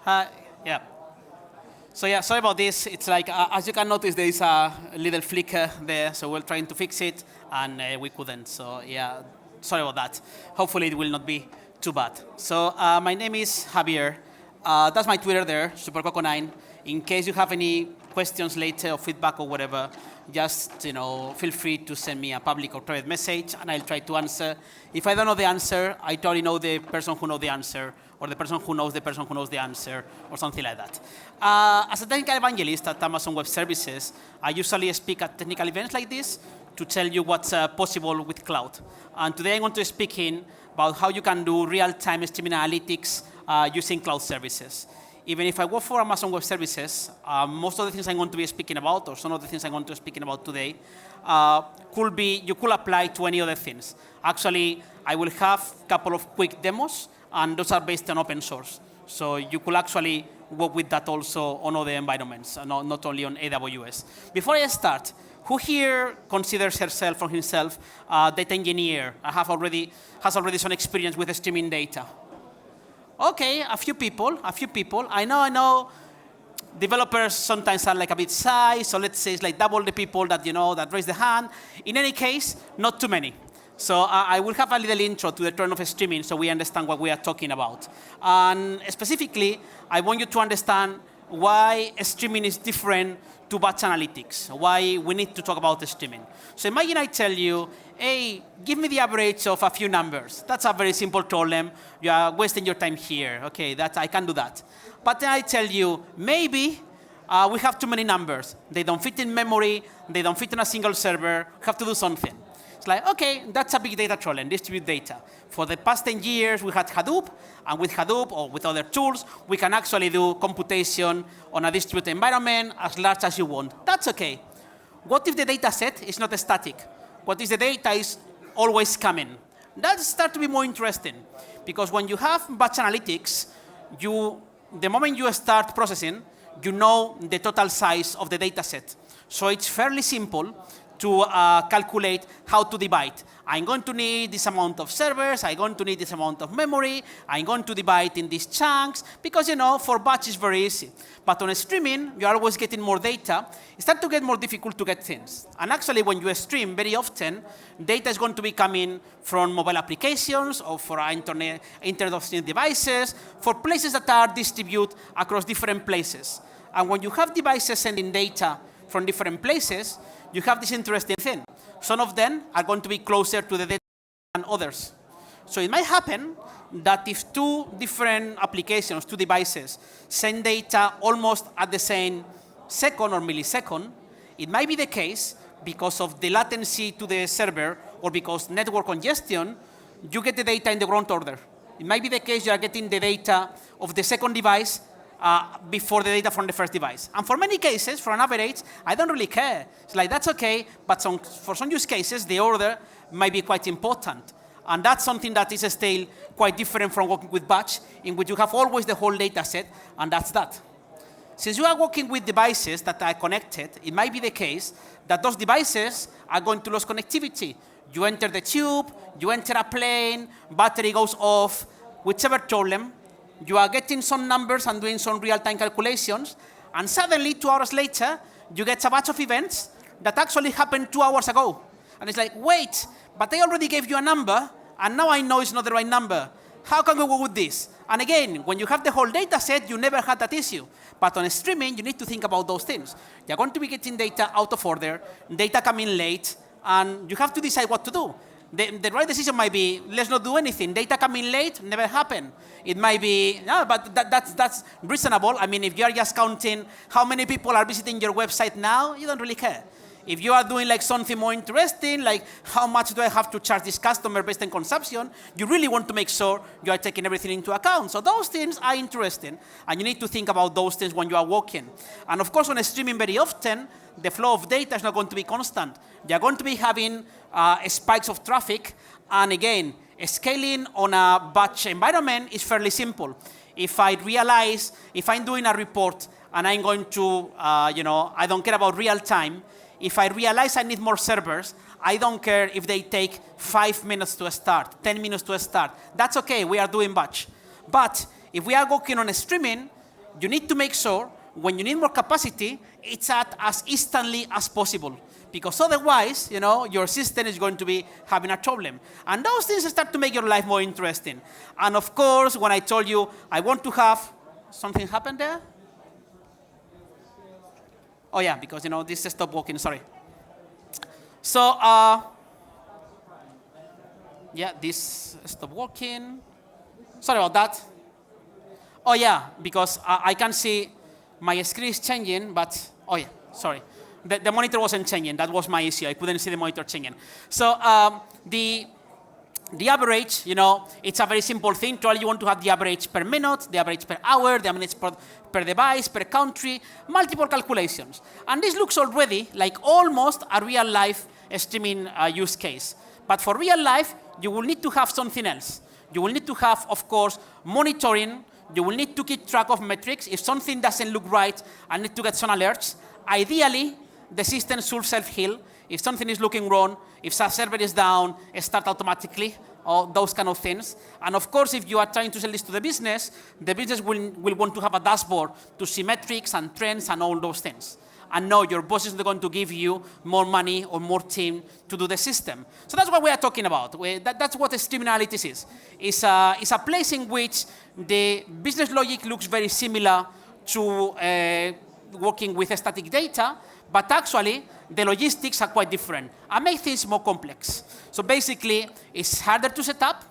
Yeah. So yeah, sorry about this. It's like, as you can notice, there is a little flicker there, so we're trying to fix it, and we couldn't. So yeah, sorry about that. Hopefully it will not be too bad. So my name is Javier. That's my Twitter there, SuperCoco9. In case you have any questions later or feedback or whatever, just feel free to send me a public or private message, and I'll try to answer. If I don't know the answer, I totally know the person who knows the answer, or the person who knows the answer, or something like that. As a technical evangelist at Amazon Web Services, I usually speak at technical events like this to tell you what's possible with cloud. And today I'm going to be speaking about how you can do real-time streaming analytics using cloud services. Even if I work for Amazon Web Services, most of the things I'm going to be speaking about, or some of the things I'm going to be speaking about today, you could apply to any other things. Actually, I will have a couple of quick demos, and those are based on open source. So you could actually work with that also on other environments, not only on AWS. Before I start, who here considers herself or himself a data engineer? Has already some experience with streaming data? Okay, a few people. I know developers sometimes are like a bit shy, so let's say it's like double the people that that raise the hand. In any case, not too many. So I will have a little intro to the turn of streaming so we understand what we are talking about. And specifically, I want you to understand why streaming is different to batch analytics, why we need to talk about streaming. So imagine I tell you, hey, give me the average of a few numbers. That's a very simple problem. You are wasting your time here. Okay, I can do that. But then I tell you, maybe we have too many numbers. They don't fit in memory. They don't fit in a single server. We have to do something. It's like, okay, that's a big data problem, distribute data. For the past 10 years, we had Hadoop, and with Hadoop or with other tools, we can actually do computation on a distributed environment as large as you want. That's okay. What if the data set is not static? What if the data is always coming? That starts to be more interesting, because when you have batch analytics, the moment you start processing, you know the total size of the data set. So it's fairly simple to calculate how to divide. I'm going to need this amount of servers, I'm going to need this amount of memory, I'm going to divide in these chunks, because for batch it's very easy. But on streaming, you're always getting more data. It starts to get more difficult to get things. And actually, when you stream, very often, data is going to be coming from mobile applications or for Internet of Things devices, for places that are distributed across different places. And when you have devices sending data from different places, you have this interesting thing. Some of them are going to be closer to the data than others. So it might happen that if two different applications, two devices, send data almost at the same second or millisecond, it might be the case because of the latency to the server or because network congestion, you get the data in the wrong order. It might be the case you are getting the data of the second device before the data from the first device. And for many cases, for an average, I don't really care. It's like, that's okay, but for some use cases, the order might be quite important. And that's something that is still quite different from working with batch, in which you have always the whole data set, and that's that. Since you are working with devices that are connected, it might be the case that those devices are going to lose connectivity. You enter the tube, you enter a plane, battery goes off, whichever problem, you are getting some numbers and doing some real-time calculations, and suddenly, 2 hours later, you get a batch of events that actually happened 2 hours ago. And it's like, wait, but I already gave you a number, and now I know it's not the right number. How can we work with this? And again, when you have the whole data set, you never had that issue. But on streaming, you need to think about those things. You're going to be getting data out of order, data coming late, and you have to decide what to do. The right decision might be, let's not do anything. Data coming late, never happened. It might be, no, but that's reasonable. I mean, if you are just counting how many people are visiting your website now, you don't really care. If you are doing like something more interesting, like how much do I have to charge this customer based on consumption, you really want to make sure you are taking everything into account. So those things are interesting, and you need to think about those things when you are working. And of course, on streaming very often, the flow of data is not going to be constant. You are going to be having spikes of traffic, and again, scaling on a batch environment is fairly simple. If I'm doing a report and I'm going to, I don't care about real time. If I realize I need more servers, I don't care if they take 5 minutes to start, 10 minutes to start. That's okay, we are doing batch. But if we are working on streaming, you need to make sure when you need more capacity, it's at as instantly as possible. Because otherwise, your system is going to be having a problem. And those things start to make your life more interesting. And of course, when I told you I want to have, something happened there? Oh yeah, because this stopped working, sorry. So, yeah, this stopped working. Sorry about that. Oh yeah, because I can see my screen is changing, but, oh yeah, sorry. The monitor wasn't changing. That was my issue. I couldn't see the monitor changing. So the average, it's a very simple thing. Probably you want to have the average per minute, the average per hour, the average per device, per country, multiple calculations. And this looks already like almost a real-life streaming use case. But for real life, you will need to have something else. You will need to have, of course, monitoring. You will need to keep track of metrics. If something doesn't look right, I need to get some alerts. Ideally, the system should self-heal. If something is looking wrong, if a server is down, it starts automatically, or those kind of things. And of course, if you are trying to sell this to the business will want to have a dashboard to see metrics and trends and all those things. And no, your boss is not going to give you more money or more team to do the system. So that's what we are talking about. That's what streaming analytics is. It's a place in which the business logic looks very similar to working with static data, but actually, the logistics are quite different and make things more complex. So basically, it's harder to set up.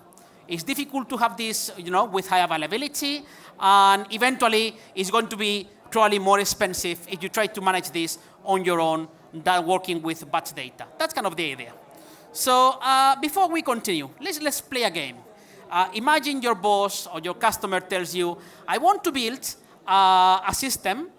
It's difficult to have this, with high availability, and eventually, it's going to be probably more expensive if you try to manage this on your own than working with batch data. That's kind of the idea. So before we continue, let's play a game. Imagine your boss or your customer tells you, I want to build a system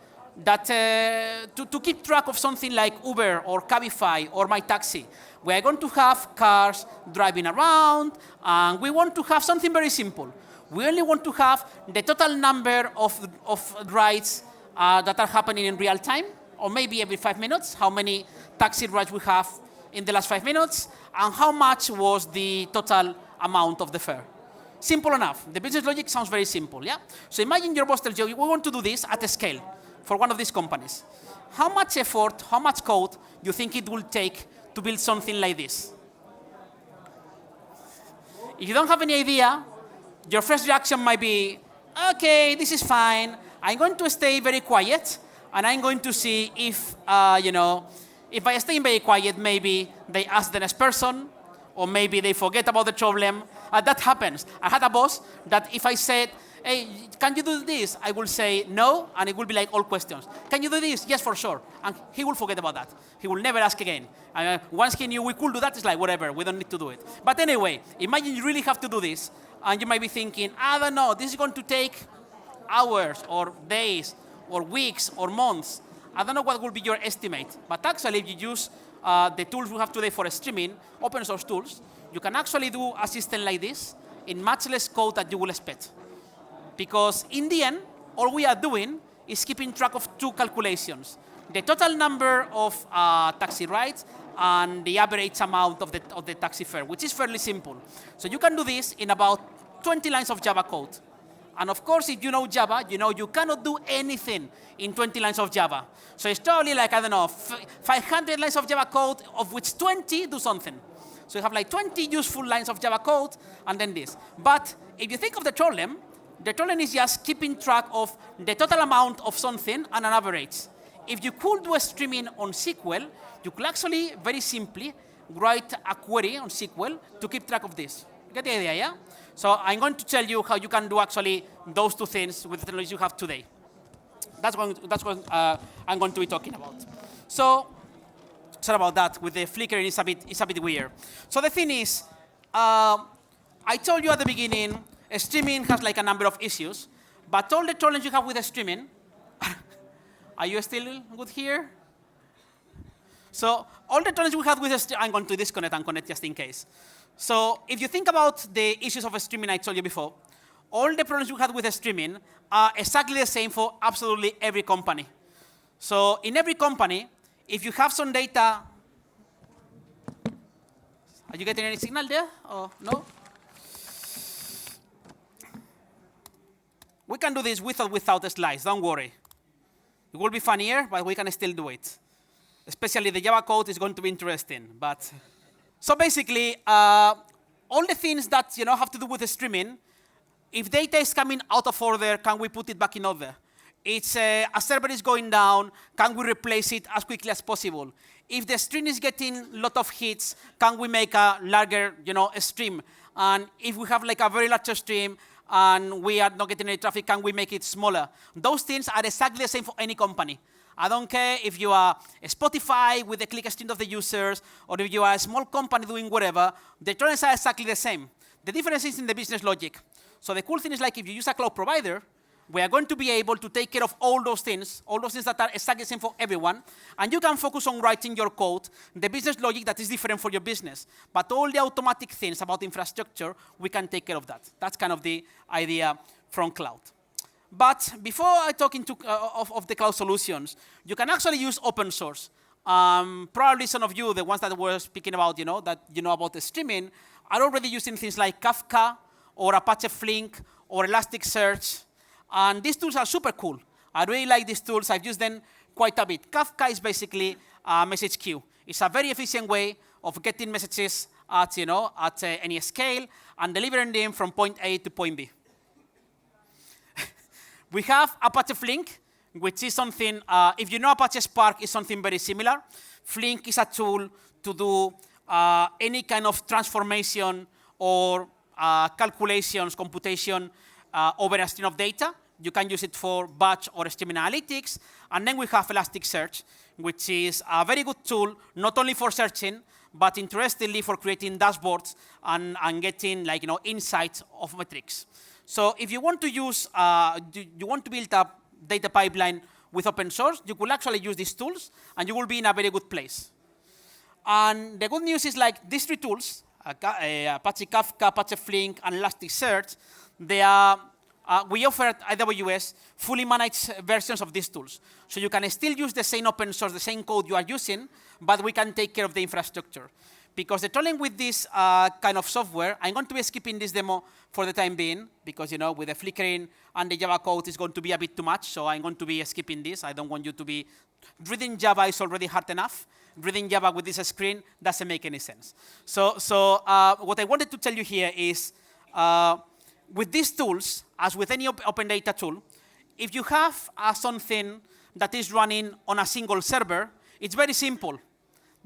that to keep track of something like Uber or Cabify or My Taxi. We are going to have cars driving around, and we want to have something very simple. We only want to have the total number of rides that are happening in real time, or maybe every 5 minutes, how many taxi rides we have in the last 5 minutes, and how much was the total amount of the fare. Simple enough. The business logic sounds very simple, yeah? So imagine your boss tells you, we want to do this at a scale for one of these companies. How much effort, how much code you think it will take to build something like this? If you don't have any idea, your first reaction might be, okay, this is fine. I'm going to stay very quiet, and I'm going to see if, if I stay very quiet, maybe they ask the next person, or maybe they forget about the problem. That happens. I had a boss that if I said, hey, can you do this? I will say no, and it will be like all questions. Can you do this? Yes, for sure. And he will forget about that. He will never ask again. Once he knew we could do that, it's like, whatever, we don't need to do it. But anyway, imagine you really have to do this, and you might be thinking, I don't know, this is going to take hours, or days, or weeks, or months. I don't know what will be your estimate. But actually, if you use the tools we have today for streaming, open source tools, you can actually do a system like this in much less code than you will expect. Because in the end, all we are doing is keeping track of two calculations. The total number of taxi rides and the average amount of the taxi fare, which is fairly simple. So you can do this in about 20 lines of Java code. And of course, if you know Java, you cannot do anything in 20 lines of Java. So it's probably like, 500 lines of Java code, of which 20 do something. So you have like 20 useful lines of Java code, and then this. But if you think of the problem is just keeping track of the total amount of something and an average. If you could do a streaming on SQL, you could actually very simply write a query on SQL to keep track of this. You get the idea, yeah? So I'm going to tell you how you can do actually those two things with the technology you have today. That's what I'm going to be talking about. So, sorry about that. With the flickering, it's a bit weird. So the thing is, I told you at the beginning, streaming has like a number of issues, but all the challenges you have with streaming, are you still good here? So all the challenges we have with streaming, I'm going to disconnect and connect just in case. So if you think about the issues of streaming I told you before, all the problems we had with streaming are exactly the same for absolutely every company. So in every company, if you have some data, are you getting any signal there? Or no? We can do this with or without slides, don't worry. It will be funnier, but we can still do it. Especially the Java code is going to be interesting. But so basically, all the things that have to do with the streaming, if data is coming out of order, can we put it back in order? It's a server is going down, can we replace it as quickly as possible? If the stream is getting a lot of hits, can we make a larger stream? And if we have like a very large stream and we are not getting any traffic, can we make it smaller? Those things are exactly the same for any company. I don't care if you are a Spotify with a click stream of the users, or if you are a small company doing whatever, the trends are exactly the same. The difference is in the business logic. So the cool thing is like if you use a cloud provider, we are going to be able to take care of all those things that are exactly the same for everyone, and you can focus on writing your code, the business logic that is different for your business. But all the automatic things about infrastructure, we can take care of that. That's kind of the idea from cloud. But before I talk of the cloud solutions, you can actually use open source. Probably some of you, the ones that were speaking about, that about the streaming, are already using things like Kafka or Apache Flink or Elasticsearch. And these tools are super cool. I really like these tools. I've used them quite a bit. Kafka is basically a message queue. It's a very efficient way of getting messages at any scale and delivering them from point A to point B. We have Apache Flink, which is something, if you know Apache Spark, is something very similar. Flink is a tool to do any kind of transformation or calculations, computation over a stream of data. You can use it for batch or streaming analytics. And then we have Elasticsearch, which is a very good tool, not only for searching, but interestingly for creating dashboards and getting insights of metrics. So if you want to use, you want to build a data pipeline with open source, you could actually use these tools, and you will be in a very good place. And the good news is these three tools, Apache Kafka, Apache Flink, and Elasticsearch, they are, we offer at AWS fully managed versions of these tools. So you can still use the same open source, the same code you are using, but we can take care of the infrastructure. Because the problem with this kind of software, I'm going to be skipping this demo for the time being, because with the flickering and the Java code is going to be a bit too much, so I'm going to be skipping this. I don't want you to be, reading Java is already hard enough. Reading Java with this screen doesn't make any sense. So what I wanted to tell you here is, with these tools, as with any open data tool, if you have something that is running on a single server, it's very simple.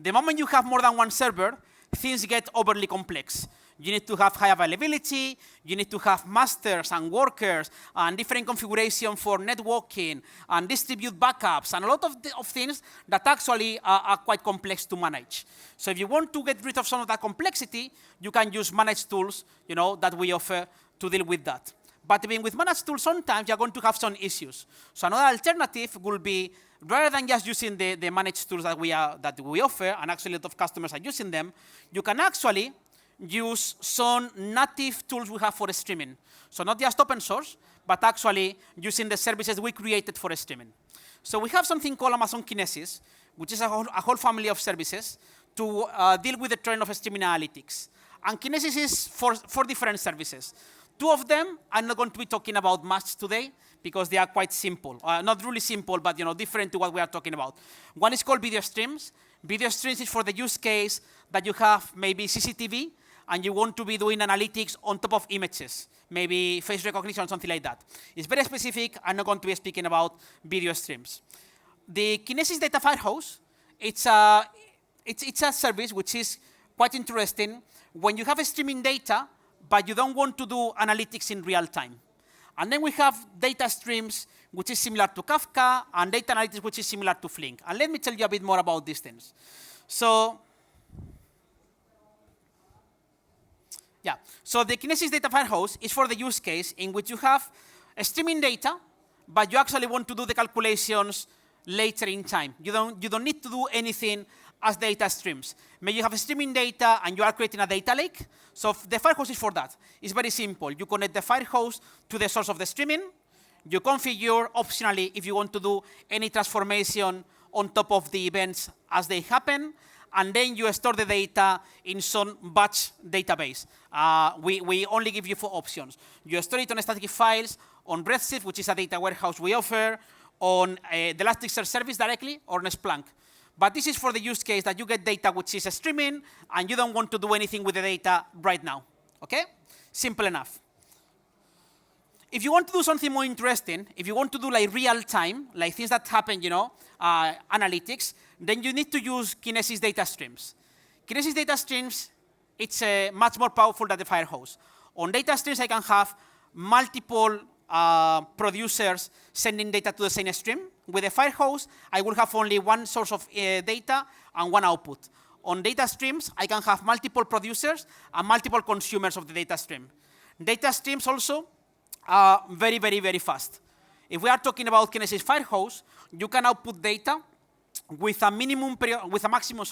The moment you have more than one server, things get overly complex. You need to have high availability, you need to have masters and workers, and different configuration for networking, and distribute backups, and a lot of things that actually are quite complex to manage. So if you want to get rid of some of that complexity, you can use managed tools that we offer to deal with that. But even with managed tools, sometimes you're going to have some issues. So another alternative will be, rather than just using the managed tools that we offer, and actually a lot of customers are using them, you can actually use some native tools we have for streaming. So not just open source, but actually using the services we created for streaming. So we have something called Amazon Kinesis, which is a whole family of services to deal with the trend of streaming analytics. And Kinesis is for different services. Two of them I'm not going to be talking about much today, because they are quite simple. Not really simple, but different to what we are talking about. One is called video streams. Video streams is for the use case that you have maybe CCTV, and you want to be doing analytics on top of images, maybe face recognition or something like that. It's very specific. I'm not going to be speaking about video streams. The Kinesis Data Firehouse, it's a service which is quite interesting when you have streaming data, but you don't want to do analytics in real time. And then we have data streams, which is similar to Kafka, and data analytics, which is similar to Flink. And let me tell you a bit more about these things. So the Kinesis Data Firehouse is for the use case in which you have streaming data, but you actually want to do the calculations later in time. You don't need to do anything as data streams. Maybe you have streaming data and you are creating a data lake. So the Firehouse is for that. It's very simple. You connect the Firehouse to the source of the streaming. You configure optionally if you want to do any transformation on top of the events as they happen. And then you store the data in some batch database. We only give you 4 options. You store it on static files, on Redshift, which is a data warehouse we offer, on the Elasticsearch service directly, or on Splunk. But this is for the use case that you get data which is streaming, and you don't want to do anything with the data right now. Okay? Simple enough. If you want to do something more interesting, if you want to do like real time, like things that happen, analytics, then you need to use Kinesis data streams. Kinesis data streams, it's much more powerful than the Firehose. On data streams, I can have multiple producers sending data to the same stream. With a Firehose, I will have only one source of data and one output. On data streams, I can have multiple producers and multiple consumers of the data stream. Data streams also are very, very, very fast. If we are talking about Kinesis Firehose, you can output data with a maximum,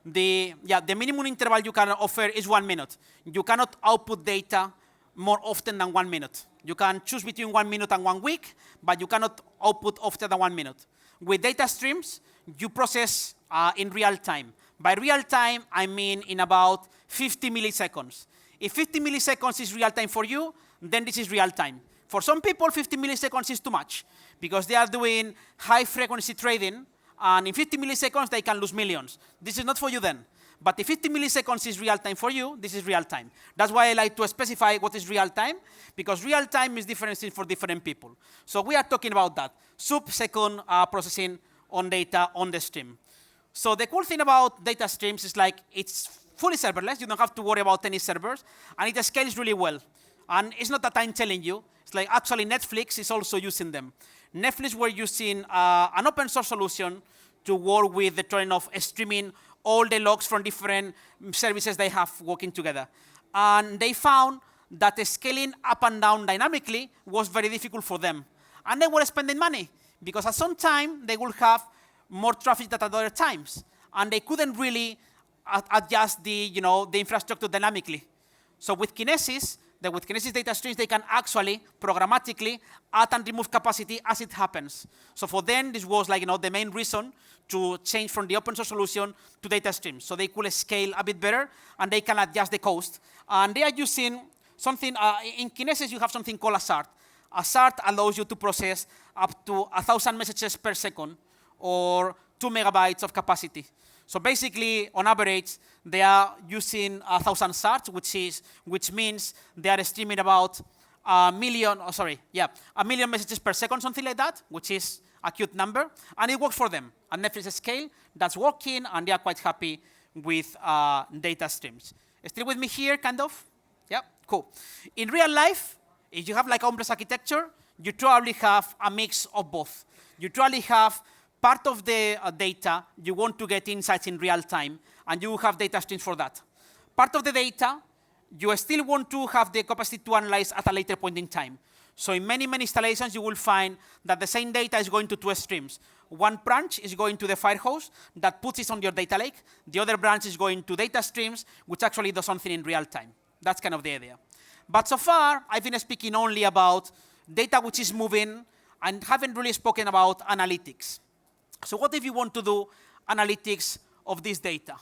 the minimum interval you can offer is 1 minute. You cannot output data more often than 1 minute. You can choose between 1 minute and 1 week, but you cannot output often than 1 minute. With data streams, you process in real time. By real time, I mean in about 50 milliseconds. If 50 milliseconds is real time for you, then this is real time. For some people, 50 milliseconds is too much because they are doing high frequency trading, and in 50 milliseconds, they can lose millions. This is not for you then. But if 50 milliseconds is real time for you, this is real time. That's why I like to specify what is real time, because real time is different for different people. So we are talking about that, sub-second processing on data on the stream. So the cool thing about data streams is like it's fully serverless. You don't have to worry about any servers, and it scales really well. And it's not that I'm telling you. It's like actually Netflix is also using them. Netflix were using an open source solution to work with the trend of streaming all the logs from different services they have working together. And they found that scaling up and down dynamically was very difficult for them. And they were spending money because at some time they would have more traffic than at other times. And they couldn't really adjust the infrastructure dynamically. So with Kinesis data streams, they can actually programmatically add and remove capacity as it happens. So for them, this was like the main reason to change from the open source solution to data streams. So they could scale a bit better, and they can adjust the cost. And they are using something, in Kinesis, you have something called a SART. A SART allows you to process up to 1,000 messages per second or 2 megabytes of capacity. So basically, on average, they are using 1,000 SARTs, which means they are streaming about a million messages per second, something like that, which is a cute number, and it works for them. At Netflix scale, that's working, and they are quite happy with data streams. Still with me here, kind of? Yeah, cool. In real life, if you have like on-prem architecture, you probably have a mix of both. You probably have part of the data, you want to get insights in real time, and you have data streams for that. Part of the data, you still want to have the capacity to analyze at a later point in time. So in many, many installations, you will find that the same data is going to 2 streams. One branch is going to the Firehose that puts it on your data lake. The other branch is going to data streams, which actually does something in real time. That's kind of the idea. But so far, I've been speaking only about data which is moving and haven't really spoken about analytics. So what if you want to do analytics of this data?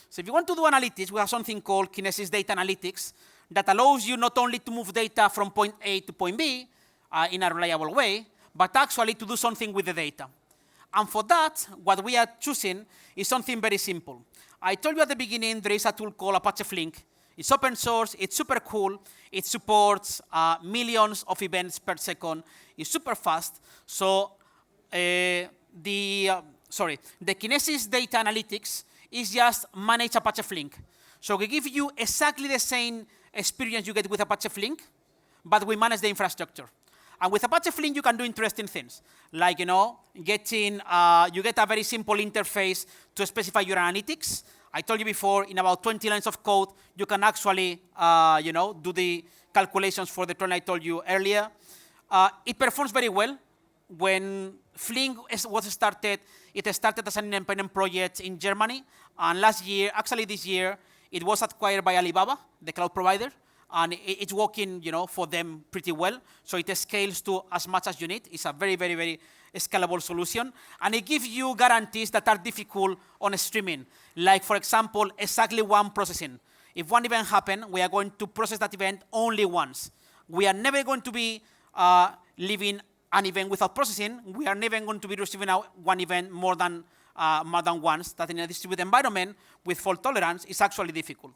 So if you want to do analytics, we have something called Kinesis Data Analytics that allows you not only to move data from point A to point B in a reliable way, but actually to do something with the data. And for that, what we are choosing is something very simple. I told you at the beginning there is a tool called Apache Flink. It's open source, it's super cool, it supports millions of events per second, it's super fast. So the Kinesis Data Analytics is just manage Apache Flink. So we give you exactly the same experience you get with Apache Flink, but we manage the infrastructure. And with Apache Flink, you can do interesting things, like you get a very simple interface to specify your analytics. I told you before, in about 20 lines of code, you can actually do the calculations for the trend I told you earlier. It performs very well. When Flink was started, it started as an independent project in Germany. And this year, it was acquired by Alibaba, the cloud provider. And it's working, for them pretty well. So it scales to as much as you need. It's a very, very, very scalable solution. And it gives you guarantees that are difficult on streaming. Like, for example, exactly one processing. If one event happens, we are going to process that event only once. We are never going to be leaving an event without processing, we are never going to be receiving one event more than once. That in a distributed environment with fault tolerance is actually difficult.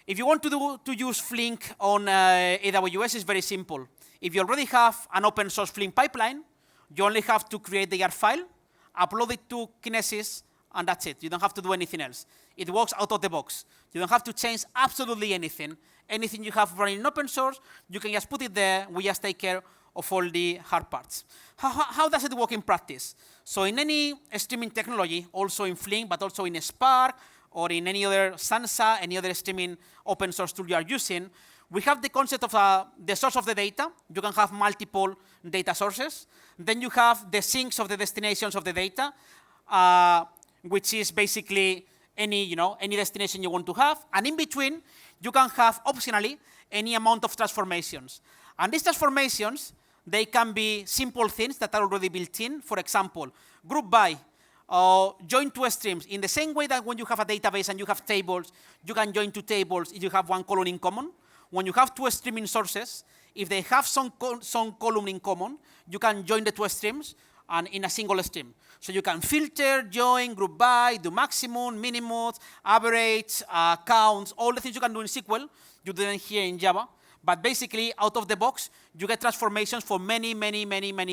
If you want to use Flink on AWS, it's very simple. If you already have an open source Flink pipeline, you only have to create the YAR file, upload it to Kinesis, and that's it. You don't have to do anything else. It works out of the box. You don't have to change absolutely anything. Anything you have running in open source, you can just put it there. We just take care of all the hard parts. How does it work in practice? So in any streaming technology, also in Flink, but also in Spark, or in any other Sansa, any other streaming open source tool you are using, we have the concept of the source of the data. You can have multiple data sources. Then you have the sinks of the destinations of the data, which is basically any destination you want to have. And in between, you can have, optionally, any amount of transformations. And these transformations, they can be simple things that are already built in. For example, group by, join two streams. In the same way that when you have a database and you have tables, you can join two tables if you have one column in common. When you have two streaming sources, if they have some column in common, you can join the two streams and in a single stream. So you can filter, join, group by, do maximum, minimum, average, counts, all the things you can do in SQL, you didn't here in Java. But basically, out of the box, you get transformations for many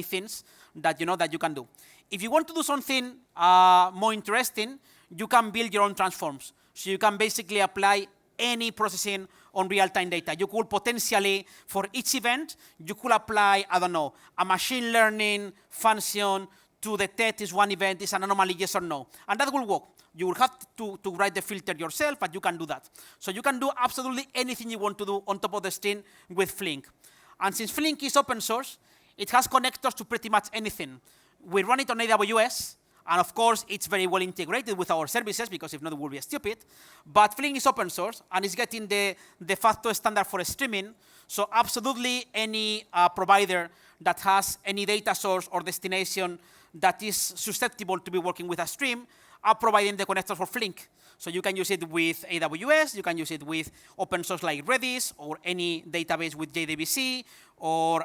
things that you can do. If you want to do something more interesting, you can build your own transforms. So you can basically apply any processing on real-time data. You could potentially, for each event, you could apply, I don't know, a machine learning function to detect is one event, is an anomaly, yes or no. And that will work. You will have to write the filter yourself, but you can do that. So you can do absolutely anything you want to do on top of the stream with Flink. And since Flink is open source, it has connectors to pretty much anything. We run it on AWS, and of course, it's very well integrated with our services, because if not, it would be stupid. But Flink is open source, and it's getting the de facto standard for streaming. So absolutely any provider that has any data source or destination that is susceptible to be working with a stream are providing the connector for Flink. So you can use it with AWS, you can use it with open source like Redis, or any database with JDBC, or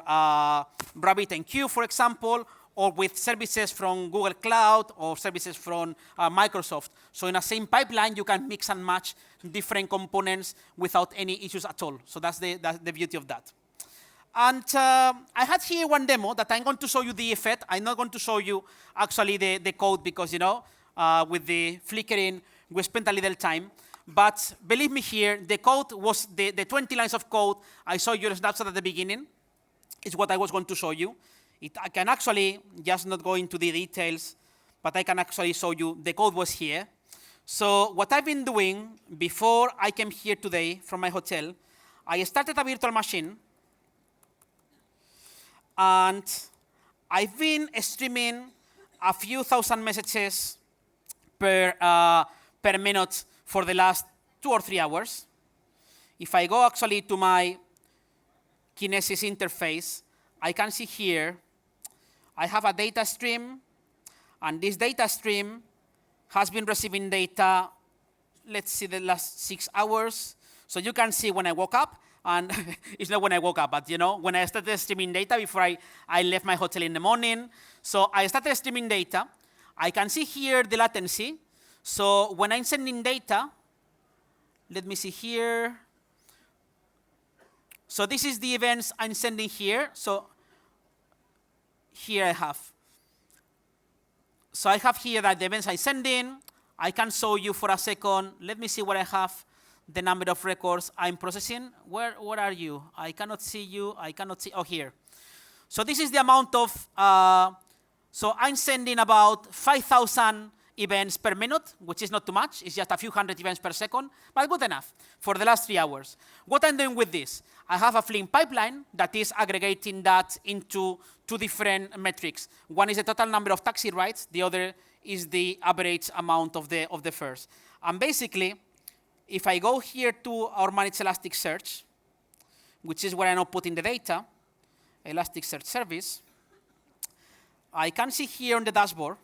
RabbitMQ, for example, or with services from Google Cloud or services from Microsoft. So in the same pipeline, you can mix and match different components without any issues at all. So that's the beauty of that. And I had here one demo that I'm going to show you the effect. I'm not going to show you actually the code because, with the flickering, we spent a little time. But believe me here, the code was the 20 lines of code I saw you a snapshot at the beginning is what I was going to show you. I can actually, just not go into the details, but I can actually show you the code was here. So what I've been doing before I came here today from my hotel, I started a virtual machine, and I've been streaming a few thousand messages per minute for the last 2 or 3 hours. If I go actually to my Kinesis interface, I can see here I have a data stream, and this data stream has been receiving data, let's see, the last 6 hours. So you can see when I woke up, and it's not when I woke up, but when I started streaming data before I left my hotel in the morning. So I started streaming data. I can see here the latency. So when I'm sending data, let me see here. So this is the events I'm sending here. So here I have. So I have here that the events I send in. I can show you for a second. Let me see where I have the number of records I'm processing. Where are you? I cannot see you. I cannot see. Oh, here. So this is the amount of. So I'm sending about 5,000 events per minute, which is not too much. It's just a few hundred events per second, but good enough for the last 3 hours. What I'm doing with this, I have a Flink pipeline that is aggregating that into 2 different metrics. One is the total number of taxi rides. The other is the average amount of the fares. And basically, if I go here to our managed Elasticsearch, which is where I'm now putting the data, Elasticsearch service, I can see here on the dashboard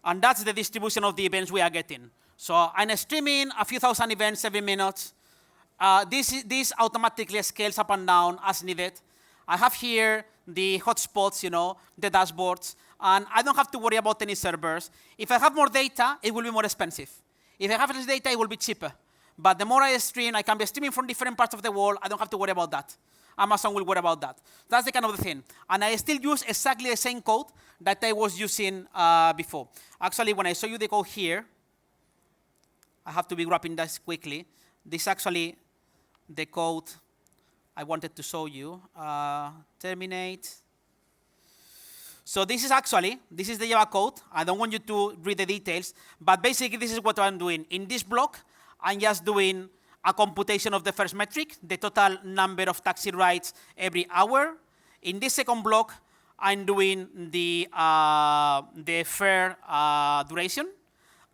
And that's the distribution of the events we are getting. So I'm streaming a few thousand events every minute. This automatically scales up and down as needed. I have here the hotspots, the dashboards, and I don't have to worry about any servers. If I have more data, it will be more expensive. If I have less data, it will be cheaper. But the more I stream, I can be streaming from different parts of the world. I don't have to worry about that. Amazon will worry about that. That's the kind of the thing. And I still use exactly the same code that I was using before. Actually, when I show you the code here, I have to be wrapping this quickly. This is actually the code I wanted to show you. Terminate. So this is the Java code. I don't want you to read the details, but basically this is what I'm doing. In this block, I'm just doing a computation of the first metric, the total number of taxi rides every hour. In this second block, I'm doing the fare duration.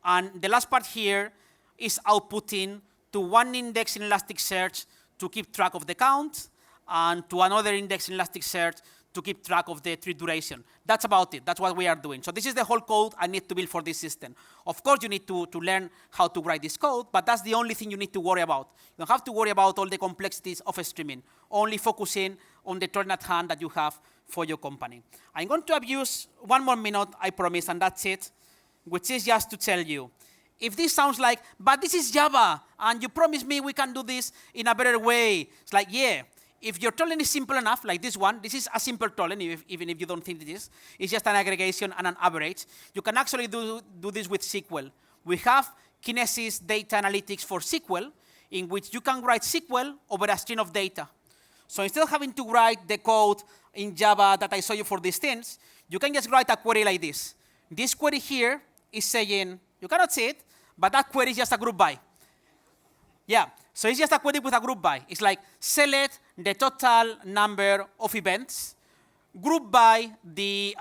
And the last part here is outputting to one index in Elasticsearch to keep track of the count, and to another index in Elasticsearch to keep track of the trip duration. That's about it. That's what we are doing. So this is the whole code I need to build for this system. Of course, you need to learn how to write this code, but that's the only thing you need to worry about. You don't have to worry about all the complexities of streaming, only focusing on the turn at hand that you have for your company. I'm going to abuse 1 more minute, I promise, and that's it, which is just to tell you, if this sounds like, but this is Java, and you promised me we can do this in a better way, it's like, yeah. If your tolling is simple enough, like this one, this is a simple tolling, even if you don't think it is. It's just an aggregation and an average. You can actually do this with SQL. We have Kinesis data analytics for SQL, in which you can write SQL over a string of data. So instead of having to write the code in Java that I saw you for these things, you can just write a query like this. This query here is saying, you cannot see it, but that query is just a group by. Yeah, so it's just a query with a group by. It's like select the total number of events, group by the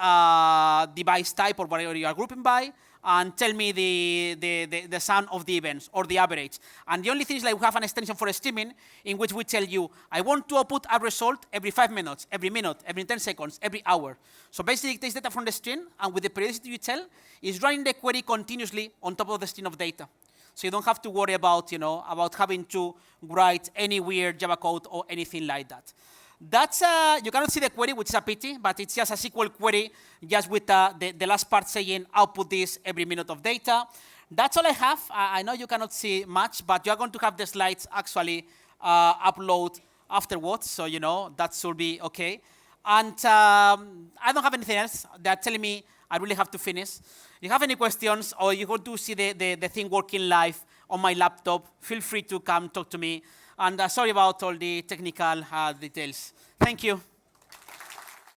device type or whatever you are grouping by, and tell me the sum of the events or the average. And the only thing is like we have an extension for streaming in which we tell you, I want to output a result every 5 minutes, every minute, every 10 seconds, every hour. So basically it takes data from the string, and with the periodicity you tell, is running the query continuously on top of the string of data. So you don't have to worry about, about having to write any weird Java code or anything like that. That's, you cannot see the query, which is a pity, but it's just a SQL query, just with the last part saying output this every minute of data. That's all I have. I know you cannot see much, but you're going to have the slides actually upload afterwards, so that should be okay. And I don't have anything else. They're telling me I really have to finish. If you have any questions or you want to see the thing working live on my laptop, feel free to come talk to me. And sorry about all the technical details. Thank you.